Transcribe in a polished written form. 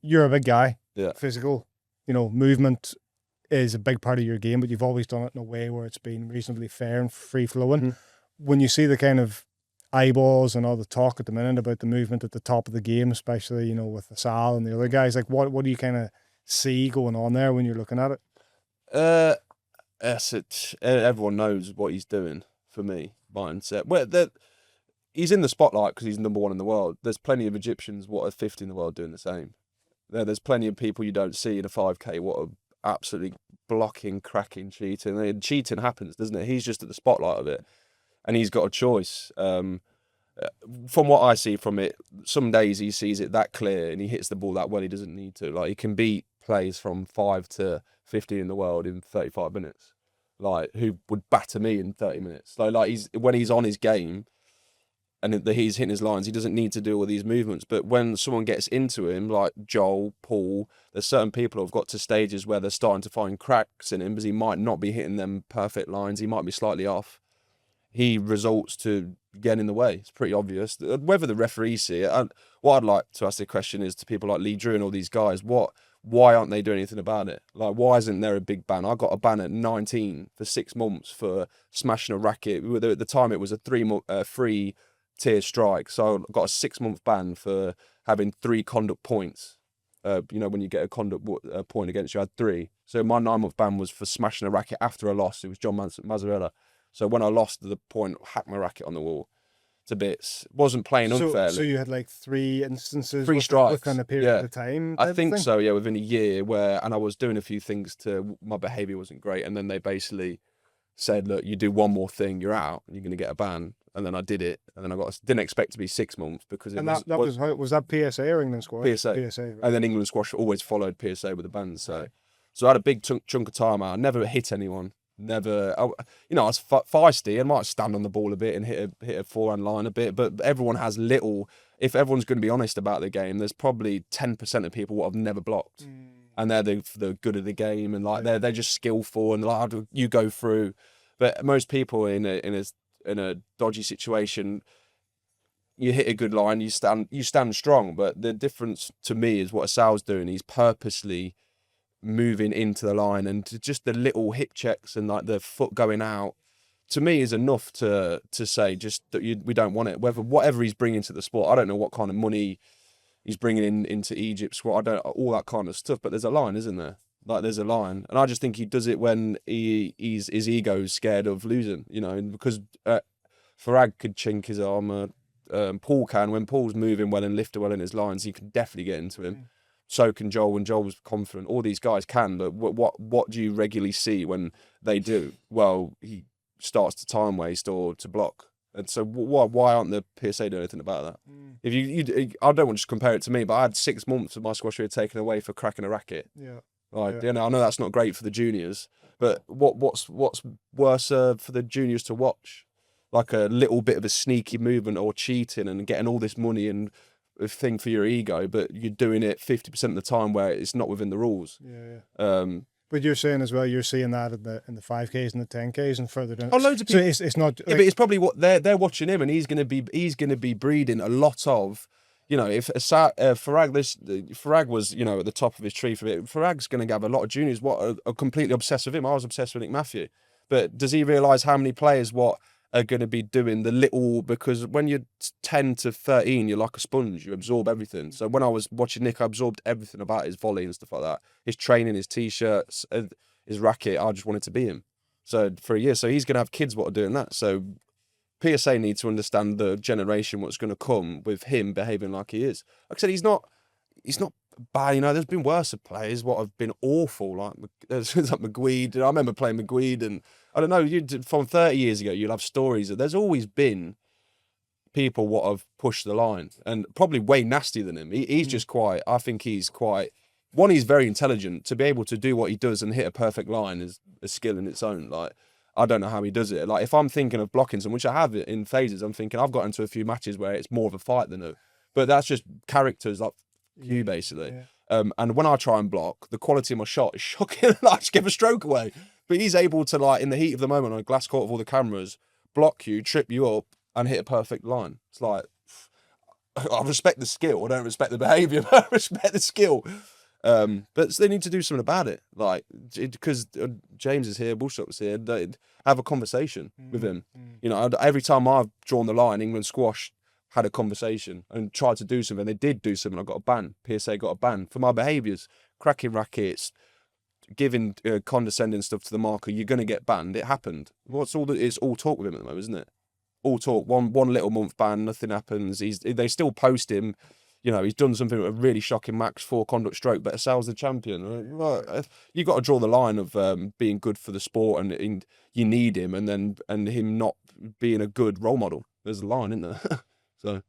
you're a big guy, Yeah. physical, movement is a big part of your game, but you've always done it in a way where it's been reasonably fair and free flowing. Mm-hmm. When you see the kind of eyeballs and all the talk at the minute about the movement at the top of the game, especially, with Asal and the other guys, like what do you kind of see going on there when you're looking at it? Everyone knows what he's doing for me, mindset. Well, he's in the spotlight because he's number one in the world. There's plenty of Egyptians what are 50 in the world doing the same. There's plenty of people you don't see in a 5K what are absolutely blocking, cracking, cheating. And cheating happens, doesn't it? He's just at the spotlight of it, and he's got a choice. From what I see from it, some days he sees it that clear and he hits the ball that well he doesn't need to. Like, he can beat players from 5 to 50 in the world in 35 minutes. Like, who would batter me in 30 minutes. So, like, when he's on his game and he's hitting his lines, he doesn't need to do all these movements. But when someone gets into him, like Joel, Paul, there's certain people who have got to stages where they're starting to find cracks in him because he might not be hitting them perfect lines. He might be slightly off. He resorts to getting in the way. It's pretty obvious. Whether the referees see it, what I'd like to ask the question is to people like Lee Drew and all these guys, why aren't they doing anything about it? Like, why isn't there a big ban? I got a ban at 19 for 6 months for smashing a racket. At the time, it was a 3-tier strike. So I got a 6-month ban for having 3 conduct points. When you get a conduct point against you, I had 3. So my 9-month ban was for smashing a racket after a loss. It was John Mazzarella. So when I lost the point, hacked my racket on the wall to bits. Wasn't playing unfairly. So you had like 3 instances, 3 strikes within a period of time. I think so. Yeah, within a year and I was doing a few things my behaviour wasn't great, and then they basically said, "Look, you do one more thing, you're out, and you're going to get a ban." And then I did it, and then didn't expect to be 6 months because it was that PSA or England squash? PSA. Right. And then England squash always followed PSA with a ban. So I had a big chunk of time out. I never hit anyone. I was feisty. I might stand on the ball a bit and hit a forehand line a bit, but everyone has little. If everyone's going to be honest about the game, there's probably 10% of people what have never blocked, and they're the good of the game, and like they're just skillful and like, you go through. But most people in a dodgy situation, you hit a good line, you stand strong. But the difference to me is what Asal's doing. He's purposely moving into the line, and just the little hip checks and like the foot going out, to me, is enough to say just that we don't want it. Whatever he's bringing to the sport, I don't know what kind of money he's bringing into Egypt squad. I don't all that kind of stuff. But there's a line, isn't there? Like, there's a line, and I just think he does it when his ego's scared of losing. Because Farag could chink his armour. Paul can. When Paul's moving well and lifting well in his lines, he can definitely get into him. So can Joel when Joel's confident. All these guys can, but what do you regularly see when they do? Well, he starts to time waste or to block. And so why aren't the PSA doing anything about that? If you I don't want to just compare it to me, but I had 6 months of my squash career taken away for cracking a racket. Yeah. Like, I know that's not great for the juniors, but what's worse for the juniors to watch? Like a little bit of a sneaky movement or cheating and getting all this money and a thing for your ego, but you're doing it 50% of the time where it's not within the rules. Yeah. But you're saying as well, you're seeing that in the 5Ks and the 10Ks and further down. Oh, loads of people. So it's not. But it's probably what they're watching him, and he's going to be breeding a lot of. If Farag was at the top of his tree for it, Farag's going to have a lot of juniors what are completely obsessed with him. I was obsessed with Nick Matthew, but does he realise how many players are going to be doing the little, because when you're 10 to 13, you're like a sponge, you absorb everything. So when I was watching Nick, I absorbed everything about his volley and stuff like that, his training, his t-shirts, his racket. I just wanted to be him. So for a year, so he's going to have kids what are doing that. So PSA need to understand the generation what's going to come with him behaving like he is. Like I said, he's not bad. There's been worse players what have been awful, like McGueed. I remember playing McGueed, and I don't know, from 30 years ago, you'll have stories that there's always been people what have pushed the line, and probably way nastier than him. He's just quite, I think he's quite, one, he's very intelligent. To be able to do what he does and hit a perfect line is a skill in its own. Like, I don't know how he does it. Like, if I'm thinking of blocking some, which I have in phases, I'm thinking I've got into a few matches where it's more of a fight than but that's just characters like you, basically. Yeah. And when I try and block, the quality of my shot is shocking. I just give a stroke away. But he's able to, like, in the heat of the moment on a glass court with all the cameras, block you, trip you up, and hit a perfect line. It's like, I respect the skill. I don't respect the behaviour, but I respect the skill. But they need to do something about it. Like, because James is here, Bullshot was here. They have a conversation with him. You know, every time I've drawn the line, England squash had a conversation and tried to do something. They did do something. I got a ban. PSA got a ban for my behaviours, cracking rackets, giving condescending stuff to the marker. You're going to get banned. It happened. It's all talk with him at the moment, isn't it? All talk. One little month ban, nothing happens. They still post him. You know, he's done something with a really shocking max 4 conduct stroke, but Asal's the champion. Right? You got to draw the line of being good for the sport, and you need him, and him not being a good role model. There's a line, isn't there? So.